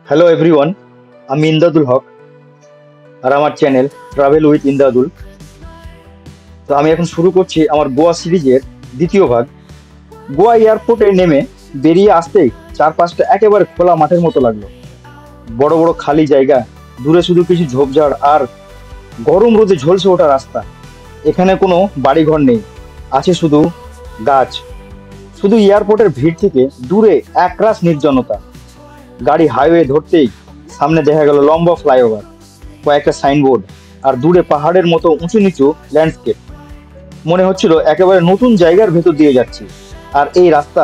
Hello everyone, আমি ইমদাদুল হক আর আমার channel travel with Imdadul. তো আমি এখন শুরু করছি আমার গোয়া সিরিজের দ্বিতীয় ভাগ। গোয়া এয়ারপোর্টে নেমে বেরিয়ে আসতেই চারপাশটা একেবারে খোলা মাঠের মতো লাগলো। বড় বড় খালি জায়গা, দূরে শুধু কিছু ঝোপঝাড় আর গরম রোদে ঝলসে ওঠা রাস্তা। এখানে কোনো বাড়িঘর নেই, আছে শুধু গাছ। শুধু এয়ারপোর্টের ভিড় থেকে দূরে একরাশ নির্জনতা। গাড়ি হাইওয়ে ধরতেই সামনে দেখা গেল লম্বা ফ্লাইওভার, কয়েকটা সাইনবোর্ড আর দূরে পাহাড়ের মতো উঁচু নিচু ল্যান্ডস্কেপ। মনে হচ্ছিল একেবারে নতুন জায়গার ভেতর দিয়ে যাচ্ছি, আর এই রাস্তা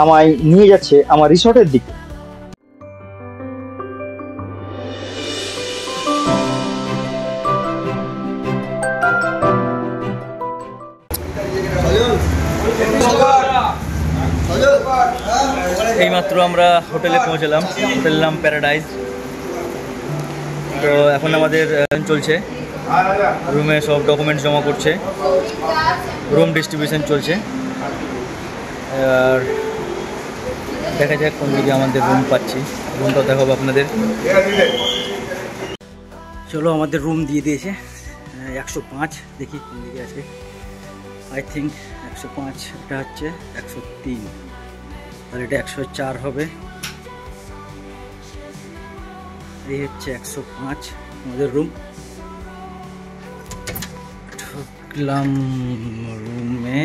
আমায় নিয়ে যাচ্ছে আমার রিসর্টের দিকে। এইমাত্র আমরা হোটেলে পৌঁছলাম, হোটেলের নাম প্যারাডাইজ। তো এখন আমাদের চলছে, রুমে সব ডকুমেন্টস জমা করছে, রুম ডিস্ট্রিবিউশন চলছে। আর দেখা যাক কোন দিকে আমাদের রুম পাচ্ছি, রুমটাও দেখাবো আপনাদের। চলো, আমাদের রুম দিয়ে দিয়েছে 105। দেখি কোন দিকে আছে। আই থিঙ্ক 105, এটা হচ্ছে 103, আর এটা 104 হবে। এই হচ্ছে 105 আমাদের রুম। ঢুকলাম রুমে,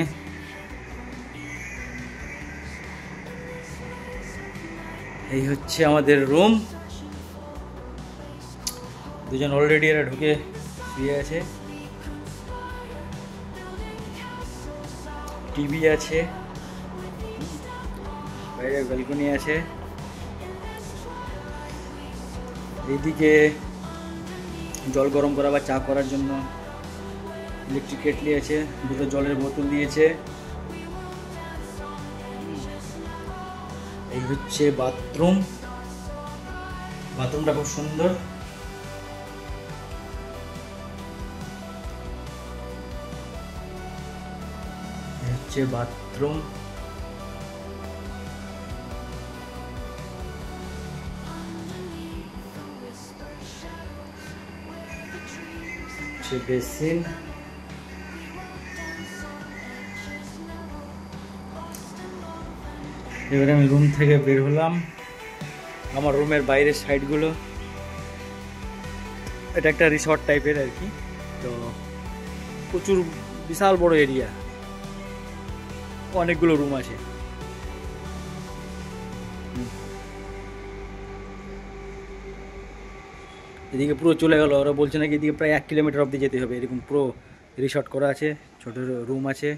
এই হচ্ছে আমাদের রুম। দুজন অলরেডি এরা ঢুকে শুয়ে আছে। টিভি আছে, বাইরে ব্যালকনি আছে। এইদিকে জল গরম করা বা চা করার জন্য ইলেকট্রিক কেটলি আছে, দুটো জলের বোতল দিয়েছে। এই হচ্ছে বাথরুম, বাথরুমটা খুব সুন্দর। এই হচ্ছে বাথরুম। বেসিন, এবারে আমি রুম থেকে বের হলাম। আমার রুমের বাইরের সাইডগুলো, এটা একটা রিসর্ট টাইপের আর কি। তো প্রচুর বিশাল বড় এরিয়া, অনেকগুলো রুম আছে। এদিকে পুরো চলে গেল, ওরা বলছে নাকি এদিকে প্রায় 1 কিলোমিটার অবধি যেতে হবে। এরকম পুরো রিসর্ট করা আছে, ছোট রুম আছে।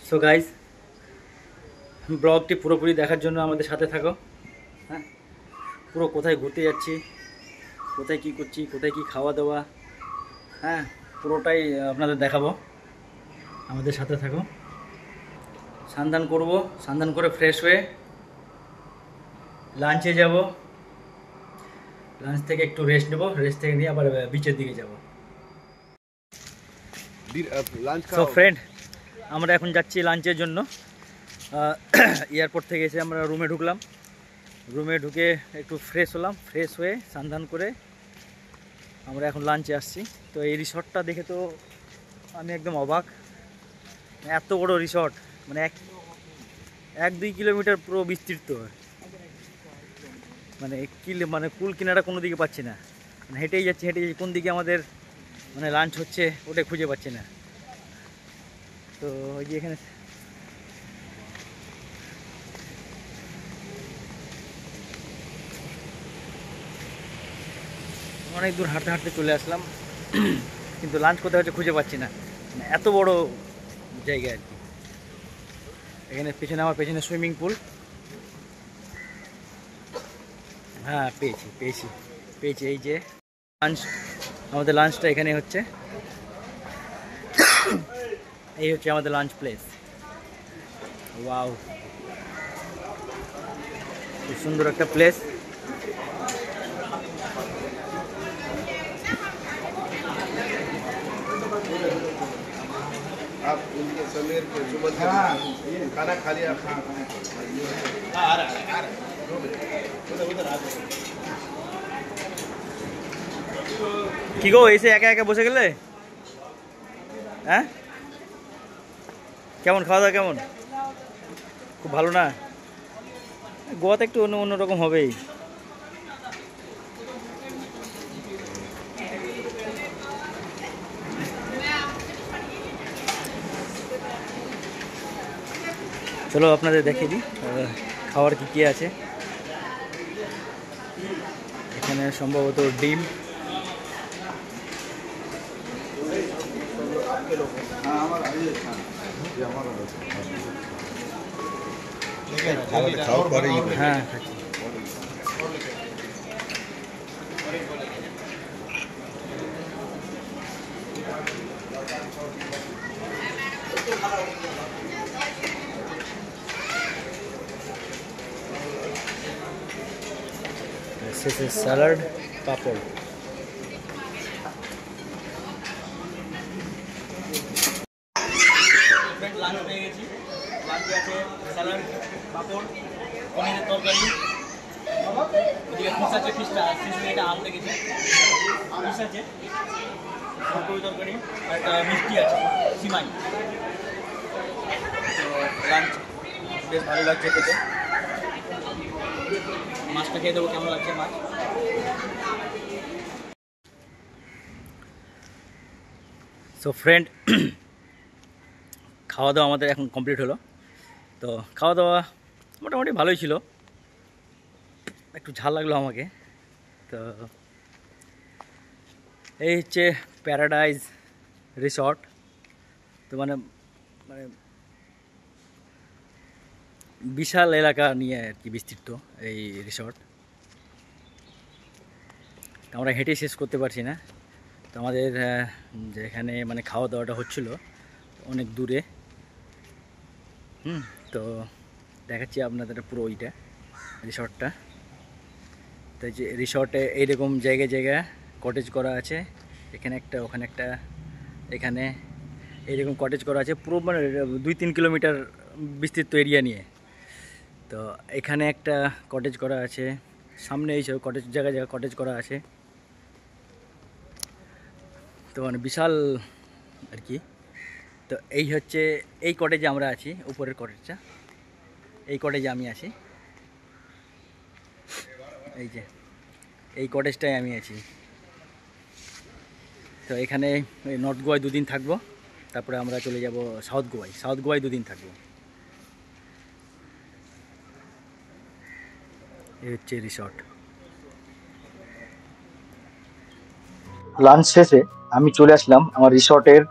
সো গাইজ, ব্লগটি পুরোপুরি দেখার জন্য আমাদের সাথে থাকো। হ্যাঁ, পুরো কোথায় ঘুরতে যাচ্ছি, কোথায় কি করছি, কোথায় কি খাওয়া দাওয়া, হ্যাঁ পুরোটাই আপনাদের দেখাবো। আমাদের সাথে থাকো। স্নান করব, স্নান করে ফ্রেশ হয়ে লাঞ্চে যাব। লাঞ্চ থেকে একটু রেস্ট নেব, রেস্ট থেকে নিয়ে আবার বিচের দিকে যাব। সো ফ্রেন্ড, আমরা এখন যাচ্ছি লাঞ্চের জন্য। এয়ারপোর্ট থেকে এসে আমরা রুমে ঢুকলাম। রুমে ঢুকে একটু ফ্রেশ হলাম, ফ্রেশ হয়ে স্নান করে আমরা এখন লাঞ্চে আসছি। তো এই রিসর্টটা দেখে তো আমি একদম অবাক। এত বড় রিসর্ট, মানে 1-2 কিলোমিটার পুরো বিস্তৃত। মানে কুল কিনারা কোনো দিকে পাচ্ছি না, মানে হেঁটেই যাচ্ছি কোন দিকে আমাদের মানে লাঞ্চ হচ্ছে ওটাই খুঁজে পাচ্ছি না। তো ওই যে এখানে অনেক দূর হাঁটতে হাঁটতে চলে আসলাম, কিন্তু লাঞ্চ কোথায় হচ্ছে খুঁজে পাচ্ছি না। মানে এত বড় জায়গা আর কি। এখানে পেছনে, আমার পেছনে সুইমিং পুল। হ্যাঁ, পেয়েছি। এই যে লাঞ্চ, আমাদের লাঞ্চটা এখানে হচ্ছে। এই হচ্ছে আমাদের লাঞ্চ প্লেস। ওয়াও, খুব সুন্দর একটা প্লেস। आप उनके समीर के सुमन के खाना खा लिया आप? आ रहा उधर आ কি গো এসে একা একা বসে গেলে? হ্যাঁ, কেমন খাওয়া দাওয়া কেমন? খুব ভালো না? গোয়াতে একটু অন্যরকম হবেই। চলো আপনাদের দেখিয়ে দিই খাবার কি কি আছে। এখানে সম্ভবত ডিম, হ্যাঁ this is salad, papad. Lunch পেয়ে গেছি। লাঞ্চে আছে স্যালাড, পাপড়, পনিরের তরকারি, ওদিকে ফিশ আছে, ফিশটা এটা আনতে গেছি, ফিশ আছে, ফুলকপি তরকারি, আর একটা মিষ্টি আছে, সিমাই। তো লাঞ্চ বেশ ভালো লাগছে খেতে। মাছটা খেয়ে দেবো কেমন লাগছে মাছ। সো ফ্রেন্ড, খাওয়া দাওয়া আমাদের এখন কমপ্লিট হলো। তো খাওয়া দাওয়া মোটামুটি ভালোই ছিল, একটু ঝাল লাগলো আমাকে। তো এই হচ্ছে প্যারাডাইজ রিসর্ট। তো মানে মানে বিশাল এলাকা নিয়ে আর কি বিস্তৃত এই রিসর্ট। আমরা হেঁটে শেষ করতে পারছি না। তো আমাদের যেখানে মানে খাওয়া দাওয়াটা হচ্ছিল অনেক দূরে। তো দেখাচ্ছি আপনাদের পুরো ওইটা রিসর্টটা। তো যে রিসর্টে এইরকম জায়গায় জায়গায় কটেজ করা আছে, এখানে একটা, ওখানে একটা, এখানে এইরকম কটেজ করা আছে পুরো মানে 2-3 কিলোমিটার বিস্তৃত এরিয়া নিয়ে। তো এখানে একটা কটেজ করা আছে, সামনে এইসব কটেজ জায়গায় জায়গায় কটেজ করা আছে। তো মানে বিশাল আর কি। তো এই হচ্ছে এই কটেজে আমরা আছি, উপরের কটেজটা, এই কটেজে আমি আছি। এই যে এই কটেজটাই আমি আছি। তো এখানে নর্থ গোয়ায় 2 দিন থাকবো, তারপরে আমরা চলে যাব সাউথ গোয়ায়। সাউথ গোয়ায় 2 দিন থাকবো। এই হচ্ছে রিসর্ট। লাঞ্চ শেষে আমি চলে আসলাম আমার রিসর্টের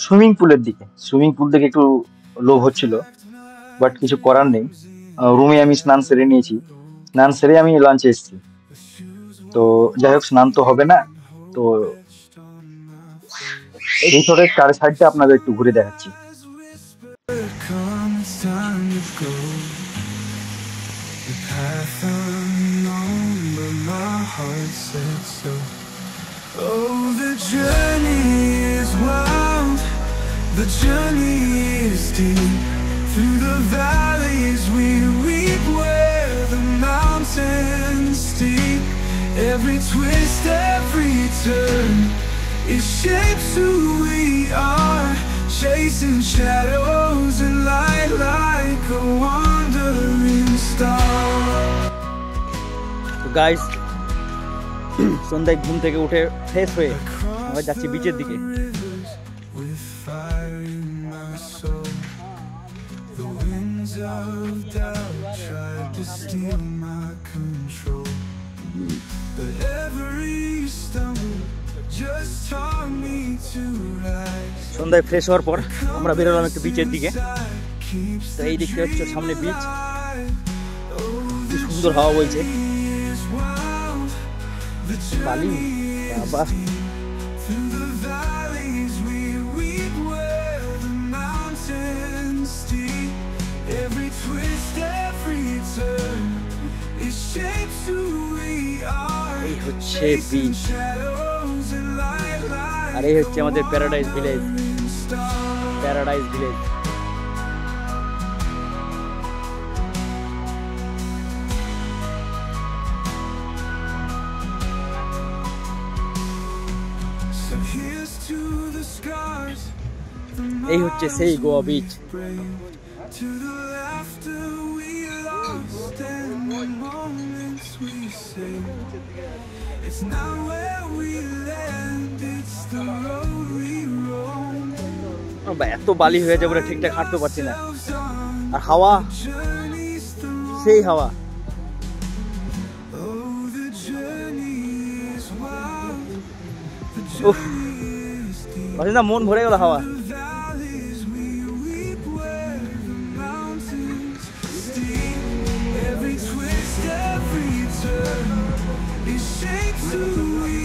সুইমিং পুলের দিকে। সুইমিং পুল থেকে একটু লোভ হচ্ছিল, বাট কিছু করার নেই। রুমে আমি স্নান সেরে নিয়েছি, স্নান সেরে আমি লাঞ্চে এসেছি। তো যাই হোক, স্নান তো হবে না, তো রিসর্টের চার সাইডটা আপনাদের একটু ঘুরে দেখাচ্ছি। Oh, the journey is wild, the journey is deep. Through the valleys we reap where the mountains steep. Every twist, every turn, it shapes who we are. Chasing shadows and light like a wandering star. তো guys, সন্ধ্যায় ঘুম থেকে উঠে fresh হয়ে আমরা যাচ্ছি বিচের দিকে। সন্ধ্যায় ফ্রেশ হওয়ার পর আমরা বেরোলাম একটু বিচের দিকে। তো এই দিকটা হচ্ছে সামনে বিচ, কি সুন্দর হাওয়া বইছে, বালি বাবা। এই হচ্ছে বিচ, আর এই হচ্ছে আমাদের paradise village. Paradise village. So here's to the scars, এই হচ্ছে সেই Goa beach. to the laughter we lost and the moments we saved. It's not where we land, it's the road we roam. এত বালি হয়ে যাবে ঠিকঠাক হাঁটতে পারছি না, Ourselves on আর হাওয়া journeys through. সেই হাওয়া। Oh, the journey is wild, the উফ, journey is deep. ভাবছি না মন ভরে গেল হাওয়া। The valleys we weep where the mountains steep. Every twist, every turn, it shapes who we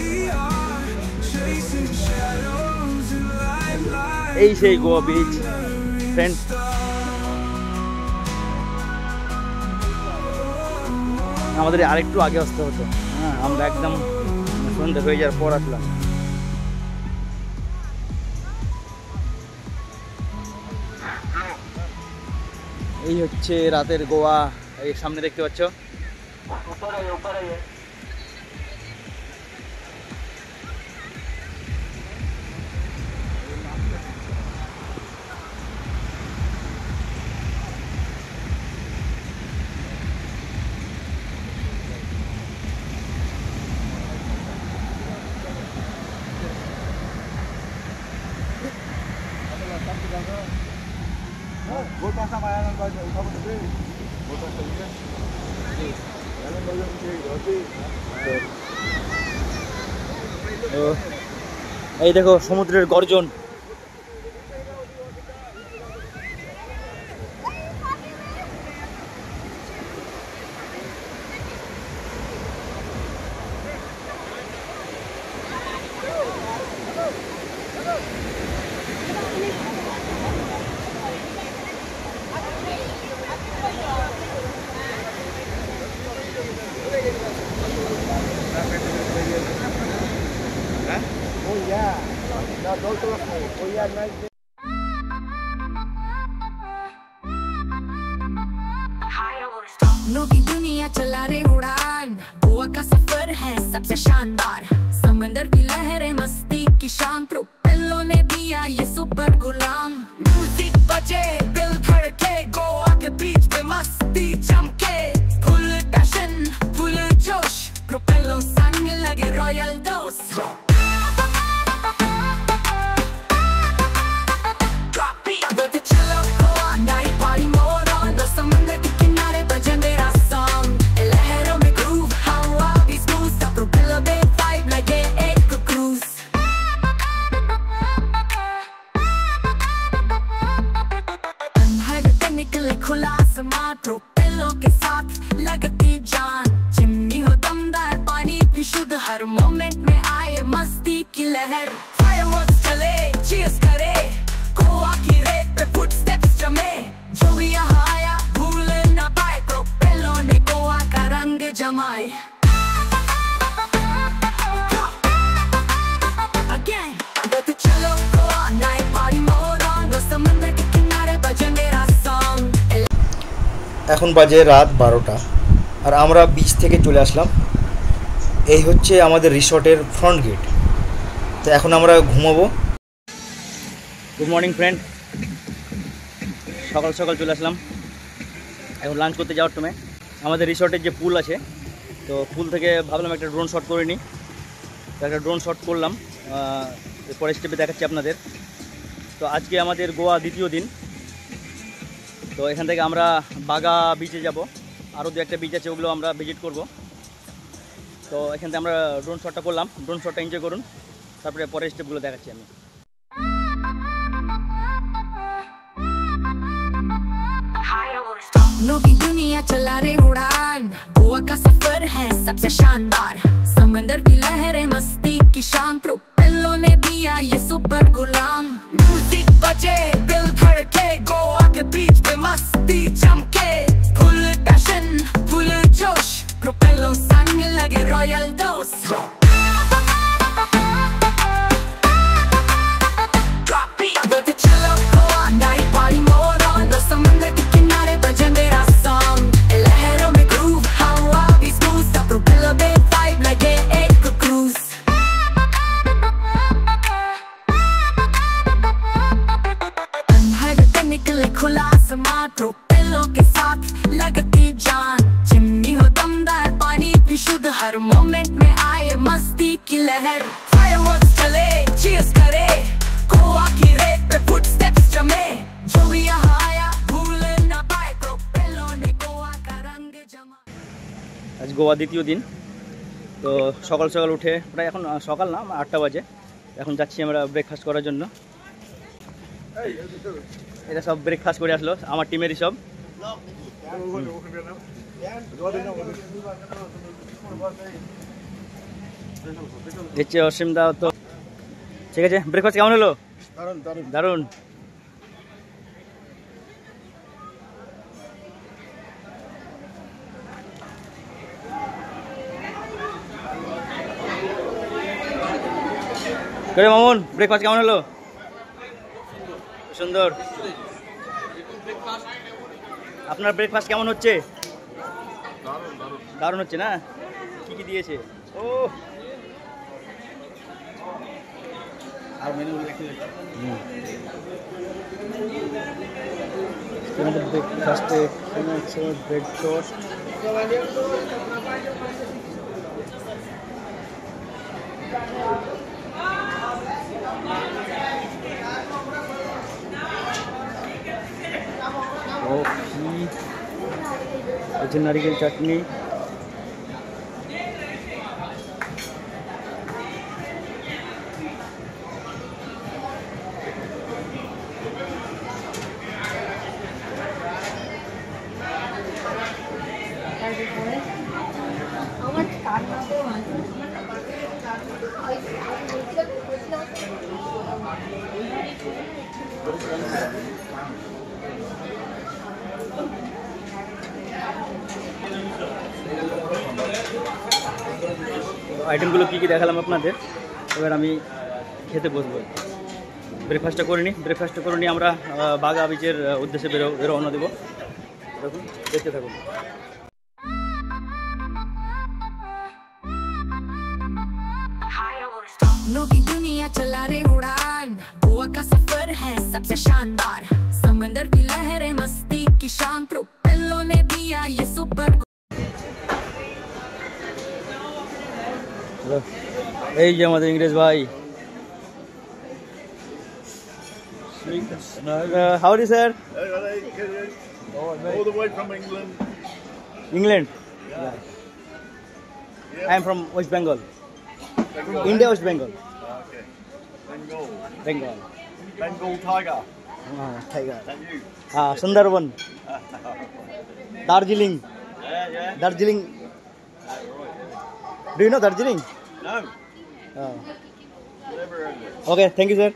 are. Chasing shadows and light like এই সেই Goa beach friend. আমাদের আরেকটু আগে আসতে হতো, হ্যাঁ আমরা একদম সন্ধ্যা হয়ে যাওয়ার পর আসলাম। এই হচ্ছে রাতের গোয়া, এই সামনে দেখতে পাচ্ছ। তো এই দেখো সমুদ্রের গর্জন। सपनों की दुनिया चला रे उड़ान, गोवा का सफर है सबसे शानदार। समंदर की लहरें मस्ती की शान, प्रोपेलो ने दिया ये सुपर गुलाम। म्यूजिक बजे दिल धड़के, गोवा के बीच पे मस्ती चमके। फुल पैशन फुल जोश, प्रोपेलो संग लगे रॉयल डोज। चलो Goa night party mode on, समंदर के किनारे बजे मेरा सॉन्ग। लहरों में ग्रूव हवा भी स्मूथ, प्रोपेलर पे वाइब लगे एक क्रूज। अंधेरे पे निकले खुला आसमां, प्रोपेलर के साथ लगती जान। चिमनी हो दमदार पानी भी शुद्ध, हर मोमेंट में आए मस्ती की लहर। फायरवर्क्स चले चीयर्स करे, गोवा की रेत पे फुटस्टेप्स जमे। जो भी यहाँ आया भूल ना पाए, प्रोपेलो ने गोवा का रंग जमाए। Again, तो चलो Goa night party mode on, समंदर के किनारे बजे मेरा सॉन्ग। এখন বাজে রাত 12টা আর আমরা বিচ থেকে চলে আসলাম। এই হচ্ছে আমাদের রিসর্টের ফ্রন্ট গেট। তো এখন আমরা ঘুমাবো। গুড মর্নিং ফ্রেন্ড, সকাল সকাল চলে আসলাম। এখন লাঞ্চ করতে যাওয়ার সময় আমাদের রিসর্টের যে পুল আছে, তো পুল থেকে ভাবলাম একটা ড্রোন শট করে নিই। তো একটা ড্রোন শট করলাম, পরের স্টেপে দেখাচ্ছি আপনাদের। তো আজকে আমাদের গোয়া দ্বিতীয় দিন। তো এখান থেকে আমরা বাগা বিচে যাব, আরও দু একটা বিচ আছে, ওগুলো আমরা ভিজিট করব। তো এখান থেকে আমরা ড্রোন শটটা করলাম, ড্রোন শটটা এনজয় করুন, তারপরে পরের স্টেপগুলো দেখাচ্ছি আমি। सपनों की दुनिया चला रे उड़ान, गोवा का सफर है सबसे शानदार। समंदर की लहरें मस्ती की शान, प्रोपेलो ने दिया ये सुपर गुलाम। म्यूजिक बजे दिल धड़के, गोवा के बीच पे मस्ती चमके। फुल पैशन फुल जोश, प्रोपेलो संग लगे रॉयल डोज। चलो गोवा গোয়া দ্বিতীয় দিন। তো সকাল সকাল উঠে, প্রায় এখন সকাল না, 8টা বাজে, এখন যাচ্ছি আমরা ব্রেকফাস্ট করার জন্য। এটা সব ব্রেকফাস্ট করে আসলো আমার টিমেরই সব। দেখছি অসীম দা তো ঠিক আছে। ব্রেকফাস্ট কেমন হলো? দারুণ। মামুন, ব্রেকফাস্ট কেমন হলো? সুন্দর। আপনার ব্রেকফাস্ট কেমন হচ্ছে? দারুণ হচ্ছে না? কি কি দিয়েছে? ও আর মেনু ব্রেকফাস্টে ব্রেড টোস্ট, नारियल चटनी, আইটেমগুলো কী কী দেখালাম আপনাদের। এবার আমি খেতে বসবো। ব্রেকফাস্টটা করে নিই আমরা বাগা বিচের উদ্দেশ্যে রওনা দেবো। দেখুন, দেখতে থাকুন। सपनों की दुनिया चला रे उड़ान, गोवा का सफर है सबसे शानदार, समंदर की लहरें मस्ती की शान, प्रोपेलर ने दिया ये सुपर। এই যে আমাদের ইংরেজ ভাই। How do sir? All the way from England. England. I am from West Bengal. India, West Bengal. Okay. Bengal. Bengal. Bengal tiger. Tiger. And you? Sundarban. Darjeeling. Yeah. Darjeeling. Do you know Darjeeling? No. Oh. Never heard of it. Okay, thank you, sir.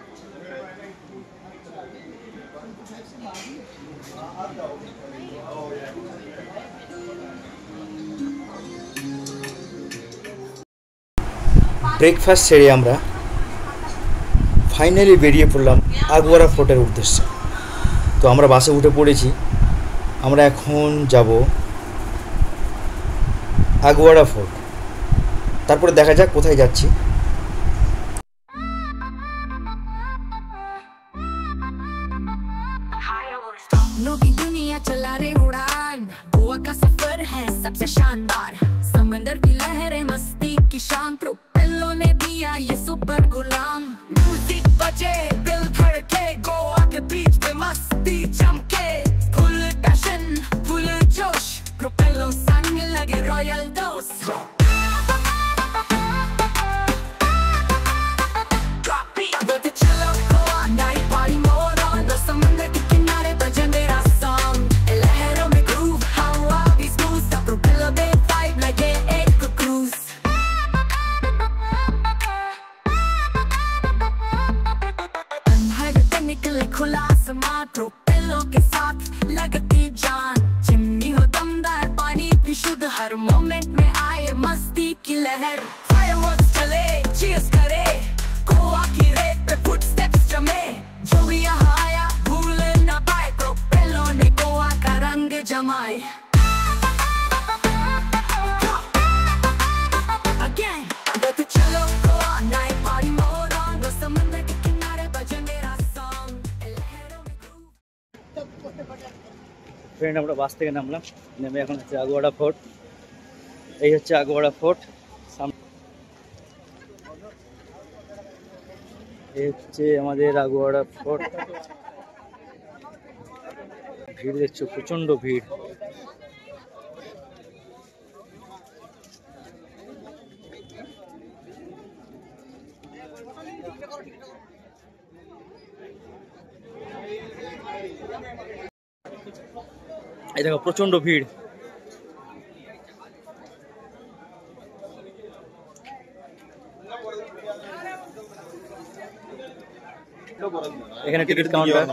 Breakfast সেরে আমরা finally বেরিয়ে পড়লাম আগুয়ারা ফোর্টের উদ্দেশ্যে। তো আমরা বাসে উঠে পড়েছি। আমরা এখন যাব আগুয়ারা ফোর্ট, তারপরে দেখা যাক কোথায় যাচ্ছি। सपनों की दुनिया चला रे उड़ान, गोवा का सफर है सबसे शानदार, समंदर की लहरें मस्ती की शान, प्रोपेलर ने दिया ये सुपर गुलाम। म्यूजिक बजे, दिल धड़के, गोवा के बीच पे मस्ती चमके, फुल पैशन फुल जोश, प्रोपेलर संग लगे रॉयल डोज। चलो Goa night party more on the समंदर के किनारे बजे मेरा सॉन्ग, लहरों में ग्रूव हवा भी स्मूथ, द प्रोपेलर में वाइब लगे एक क्रूज। अंधेरे निकले खुला आसमां, प्रोपेलर के साथ लगती जान, चिमनी हो दमदार पानी भी शुद्ध, हर मोमेंट में आए मस्ती की लहर, फायरवर्क्स चले चीयर्स करे, गोवा की रेत पे फुटस्टेप्स जमे, जो भी यहाँ आया भूल न पाए, प्रोपेलर ने गोवा का रंग जमाए। Again, तो चलो Goa night party more on the समंदर के किनारे बजे मेरा सॉन्ग, लहरों में ग्रूव। ফ্রেন্ড, আমরা বাস থেকে নামলাম, নেমে এখন হচ্ছে আগুয়ারা ফোর্ট। এই হচ্ছে আগুয়ারা ফোর্ট। এই হচ্ছে আমাদের আগুয়ারা ফোর্ট। ভিড় দেখছো, প্রচন্ড ভিড়। এই দেখো প্রচন্ড ভিড়। এখানে টিকিট কাউন্টার।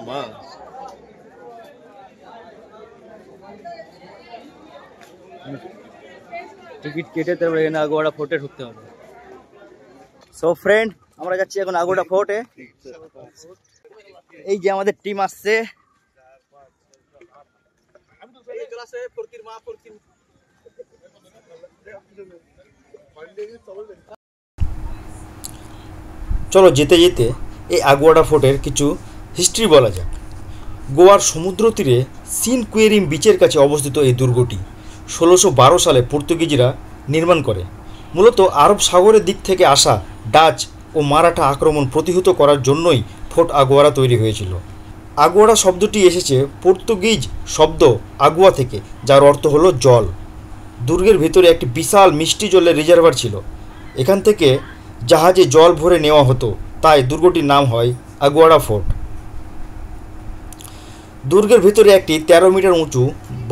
টিকিট কেটে তারপরে এখানে আগোয়াড়া ফোর্টে ঢুকতে হবে। সো ফ্রেন্ড, আমরা যাচ্ছি এখন আগোয়াড়া ফোর্টে। এই যে আমাদের টিম আসছে। চলো যেতে যেতে এই আগোয়াড়া ফোর্টের কিছু হিস্ট্রি বলা যাক। গোয়ার সমুদ্র তীরে সিন কুয়েরিম বিচের কাছে অবস্থিত এই দুর্গটি 1612 সালে পর্তুগিজরা নির্মাণ করে। মূলত আরব সাগরের দিক থেকে আসা ডাচ ও মারাঠা আক্রমণ প্রতিহত করার জন্যই ফোর্ট আগোয়ারা তৈরি হয়েছিল। আগোয়ারা শব্দটি এসেছে পর্তুগিজ শব্দ আগুয়া থেকে, যার অর্থ হলো জল। দুর্গের ভেতরে একটি বিশাল মিষ্টি জলের রিজার্ভার ছিল। এখান থেকে জাহাজে জল ভরে নেওয়া হতো, তাই দুর্গটির নাম হয় আগোয়ারা ফোর্ট। দুর্গের ভেতরে একটি 13 মিটার উঁচু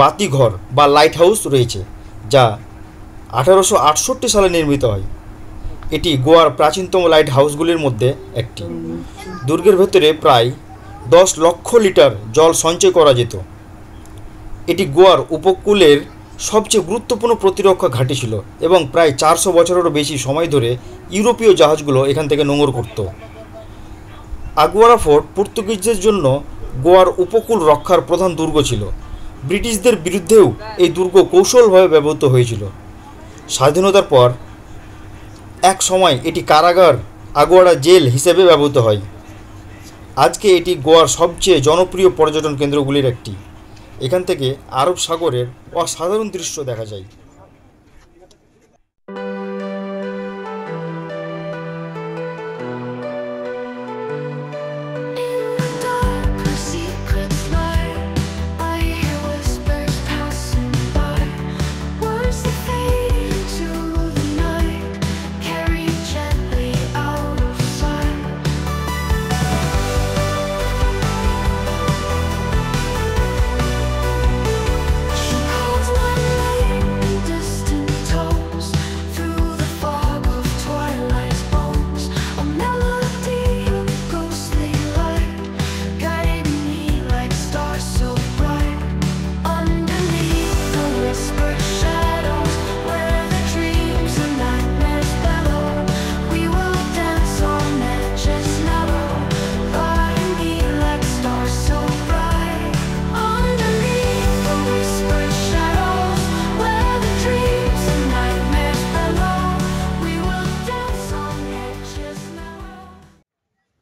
বাতিঘর বা লাইট হাউস রয়েছে, যা 1868 সালে নির্মিত হয়। এটি গোয়ার প্রাচীনতম লাইট হাউসগুলির মধ্যে একটি। দুর্গের ভেতরে প্রায় 10 লক্ষ লিটার জল সঞ্চয় করা যেত। এটি গোয়ার উপকূলের সবচেয়ে গুরুত্বপূর্ণ প্রতিরক্ষা ঘাঁটি ছিল এবং প্রায় 400 বছরেরও বেশি সময় ধরে ইউরোপীয় জাহাজগুলো এখান থেকে নোঙর করত। আগোয়ারা ফোর্ট পর্তুগিজদের জন্য গোয়ার উপকূল রক্ষার প্রধান দুর্গ ছিল। ব্রিটিশদের বিরুদ্ধেও এই দুর্গ কৌশলভাবে ব্যবহৃত হয়েছিল। স্বাধীনতার পর এক সময় এটি কারাগার, আগোয়ারা জেল হিসেবে ব্যবহৃত হয়। আজকে এটি গোয়ার সবচেয়ে জনপ্রিয় পর্যটন কেন্দ্রগুলির একটি। এখান থেকে আরব সাগরের অসাধারণ দৃশ্য দেখা যায়।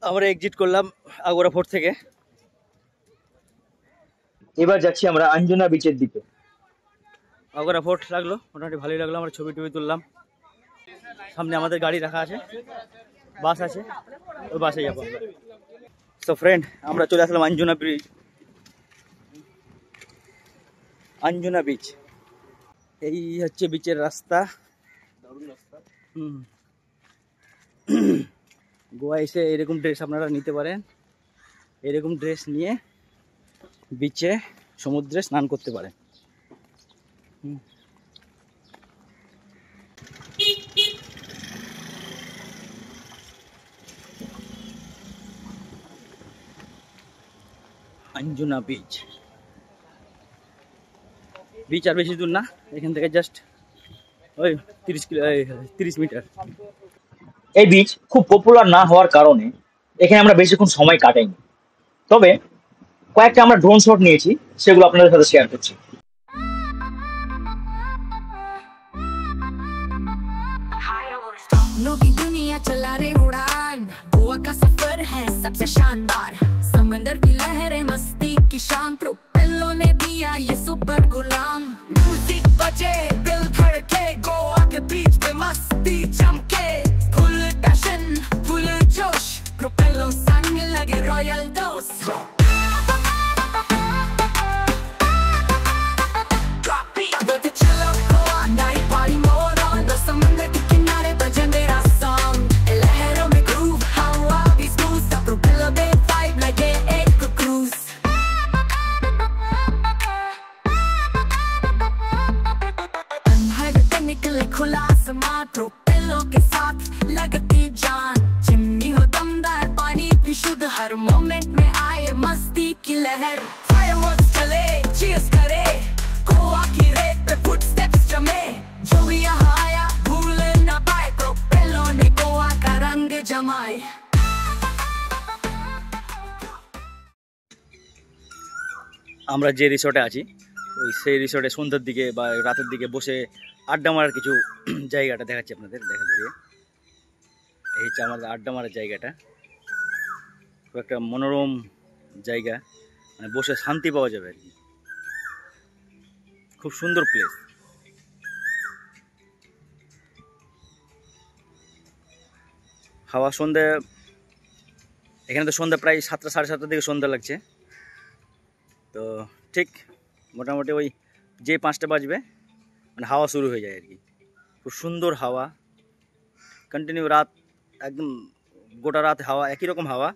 আমরা এক্সিট করলাম আগোয়ারা ফোর্ট থেকে। এবার যাচ্ছি আমরা আঞ্জনা বিচের দিকে। আগোয়ারা ফোর্ট লাগলো, মোটামুটি ভালোই লাগলো। আমরা ছবি টবি তুললাম। সামনে আমাদের গাড়ি রাখা আছে, বাস আছে, ওই বাসে যাবো। সো ফ্রেন্ড, আমরা চলে আসলাম আঞ্জনা ব্রিজ, আঞ্জনা বিচ। এই হচ্ছে বিচের রাস্তা। গোয়া এসে এরকম ড্রেস আপনারা নিতে পারেন। এরকম ড্রেস নিয়ে বিচে সমুদ্রে স্নান করতে পারেন। আঞ্জনা বিচ। বিচ আর বেশি দূর না, এখান থেকে জাস্ট ওই 30 মিটার। এই বিচ খুব পপুলার না হওয়ার কারণে এখানে আমরা বেশিক্ষণ সময় কাটাইনি, তবে কয়েকটা আমরা ড্রোন শট নিয়েছি, সেগুলো আপনাদের সাথে শেয়ার করছি। नौकी दुनिया चला रे उड़ान, गोवा का सफर है सबसे शानदार। समंदर की लहरें मस्ती की शान, प्रोपेलर ने दिया ये सुपर गुलाम। म्यूजिक बजे दिल धड़के, गोवा के बीच पे मस्ती चमके। फुल पैशन फुल जोश, प्रोपेलर संग लगे रॉयल डोज। हर मोमेंट में आए मस्ती की लहर फायरवर्क्स चले चीयर्स करे गोवा की रेत पे फुटस्टेप्स जमे जो भी यहाँ आया भूल न पाए प्रोपेलो ने गोवा का रंग जमाए আমরা যে রিসর্টে আছি ওই সেই রিসর্টে সন্ধ্যার দিকে বা রাতের দিকে বসে আড্ডা মারার কিছু জায়গাটা দেখাচ্ছি আপনাদের দেখা ধরিয়ে। এই হচ্ছে আমাদের আড্ডা মারার জায়গাটা, খুব একটা মনোরম জায়গা, মানে বসে শান্তি পাওয়া যাবে আর কি, খুব সুন্দর প্লেস। হাওয়া সন্ধ্যা, এখানে তো সন্ধ্যা প্রায় 7টা সাড়ে 7টার দিকে সন্ধ্যা লাগছে, তো ঠিক মোটামুটি ওই যে 5টা বাজবে মানে হাওয়া শুরু হয়ে যায় আর কি। খুব সুন্দর হাওয়া, কন্টিনিউ রাত, একদম গোটা রাত হাওয়া, একই রকম হাওয়া।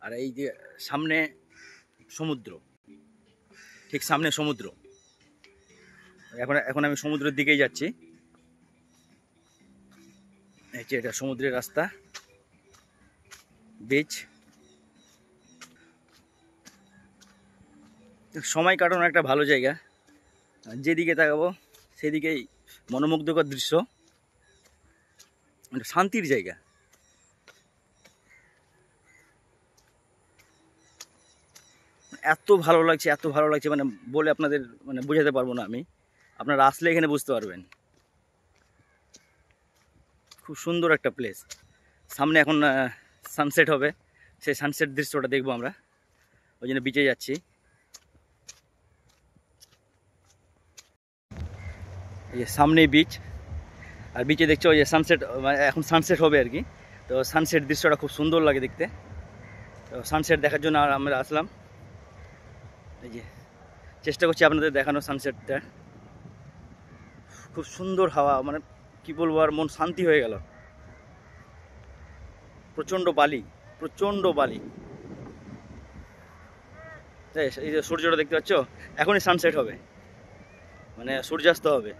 আর এই যে সামনে সমুদ্র, ঠিক সামনে সমুদ্র। এখন আমি সমুদ্রের দিকেই যাচ্ছি। এই যে এটা সমুদ্রের রাস্তা, বিচ। সময় কাটানোর একটা ভালো জায়গা, যেদিকে তাকাবো সেদিকেই মনোমুগ্ধকর দৃশ্য, শান্তির জায়গা। এত ভালো লাগছে, এত ভালো লাগছে, মানে বলে আপনাদের মানে বোঝাতে পারবো না আমি, আপনারা আসলে এখানে বুঝতে পারবেন। খুব সুন্দর একটা প্লেস। সামনে এখন সানসেট হবে, সেই সানসেট দৃশ্যটা দেখবো আমরা, ওই জন্য বিচে যাচ্ছি। এই যে সামনেই বিচ, আর বিচে দেখছো ওই যে সানসেট, এখন সানসেট হবে আর কি, তো সানসেট দৃশ্যটা খুব সুন্দর লাগে দেখতে। তো সানসেট দেখার জন্য আমরা আসলাম। এই যে চেষ্টা করছি আপনাদের দেখানো সানসেটটা, খুব সুন্দর হাওয়া, মানে কি বলবো, আর মন শান্তি হয়ে গেল। প্রচণ্ড বালি, প্রচণ্ড বালি। এই যে সূর্যটা দেখতে পাচ্ছ, এখনই সানসেট হবে, মানে সূর্যাস্ত হবে।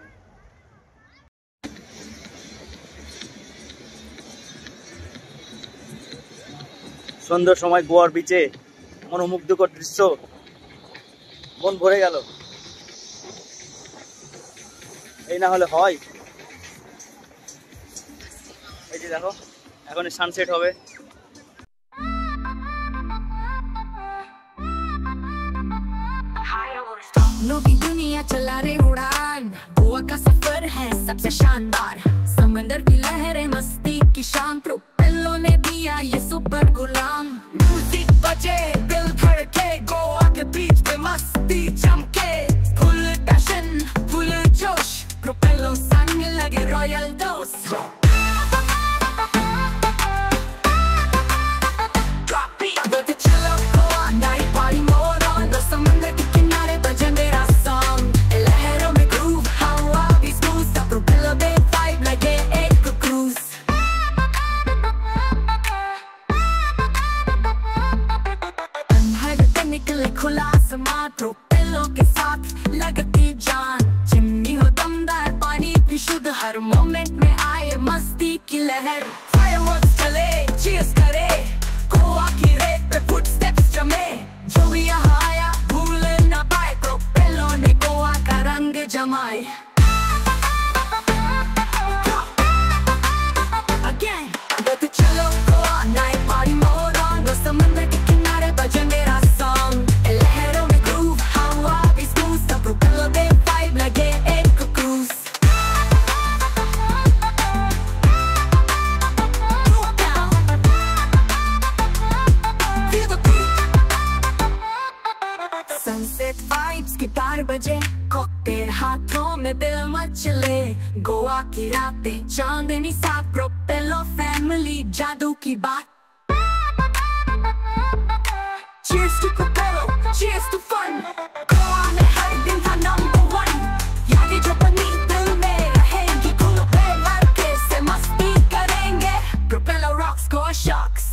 সন্ধ্যার সময় গোয়ার বিচে মনোমুগ্ধকর দৃশ্য, মন ভরে গেল। এই না হলে হয়। এই যে দেখো এখনই সানসেট হবে। नौकी दुनिया चला रे उड़ान गोवा का सफर है सबसे शानदार समंदर की लहरें मस्ती की शान प्रोपेलो ने दिया ये सुपर गुलाम म्यूजिक बजे दिल धड़के गोवा के बीच पे मस्ती चमके फुल पैशन फुल जोश प्रोपेलो संग लगे रॉयल डोज चलो Goa night party more on the समंदर के किनारे बजे मेरा सॉन्ग लहरों में ग्रूव हवा भी स्मूथ सा प्रोपेलर में वाइब लगे एक क्रूज अंधेरे से निकले खुला आसमां प्रोपेलर के साथ लगती जान चिमनी हो दमदार पानी भी शुद्ध हर मोमेंट में आए मस्ती की लहर फायरवर्क्स चले चीयर्स करे गोवा की रेत पे फुटस्टेप्स जमे जो भी यहाँ आया भूल न पाए प्रोपेलो ने गोवा का रंग जमाए Again, तो चलो Goa night party more on the समंदर के किनारे बजे मेरा सॉन्ग लहरों में ग्रूव हवा भी स्मूथ सा प्रोपेलो में वाइब लगे एक क्रूज सनसेट वाइब्स गिटार बजे कॉकटेल हाथों में दिल मचले गोवा की रातें चांदनी साथ प्रोपेलो फैमिली जादू की बात Cheers to Propello, cheers to fun Goa में हर दिन था नंबर 1 यादें जो बनी दिल में रहेंगी खुलो पे लड़के से मस्ती करेंगे Propello rocks go shocks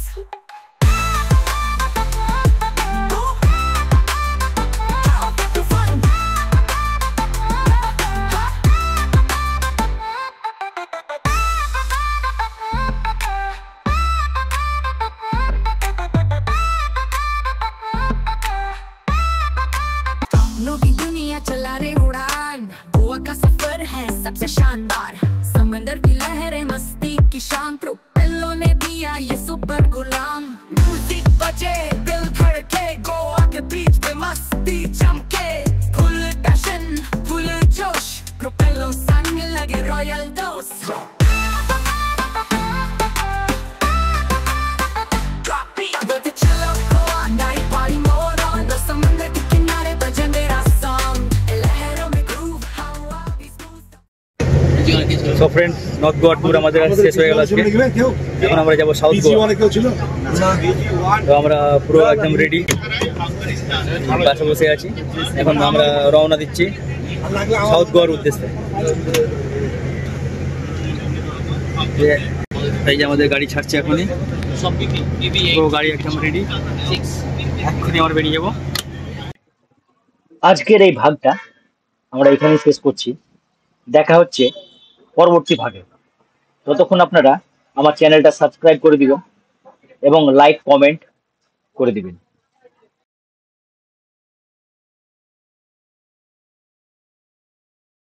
प्रोपेलो ने दिया ये सुपर गुलाम म्यूजिक बजे दिल धड़के गोवा के बीच पे मस्ती चमके फुल पैशन फुल जोश प्रोपेलो संग लगे royal dose so friend north Goa tour আমাদের শেষ হয়ে গেল আজকে। এখন আমরা যাবো সাউথ গোয়া। তো আমরা পুরো একদম রেডি, বাসে বসে আছি। এখন আমরা রওনা দিচ্ছি সাউথ গোয়ার উদ্দেশ্যে। এই যে আমাদের গাড়ি ছাড়ছে এখনই, পুরো গাড়ি একদম রেডি, এক্ষুনি আমরা বেরিয়ে যাবো। আজকের এই ভাগটা আমরা এখানেই শেষ করছি। দেখা হচ্ছে পরবর্তী ভাগে। ততক্ষণ আপনারা আমার চ্যানেলটা সাবস্ক্রাইব করে দিবেন এবং লাইক কমেন্ট করে দিবেন।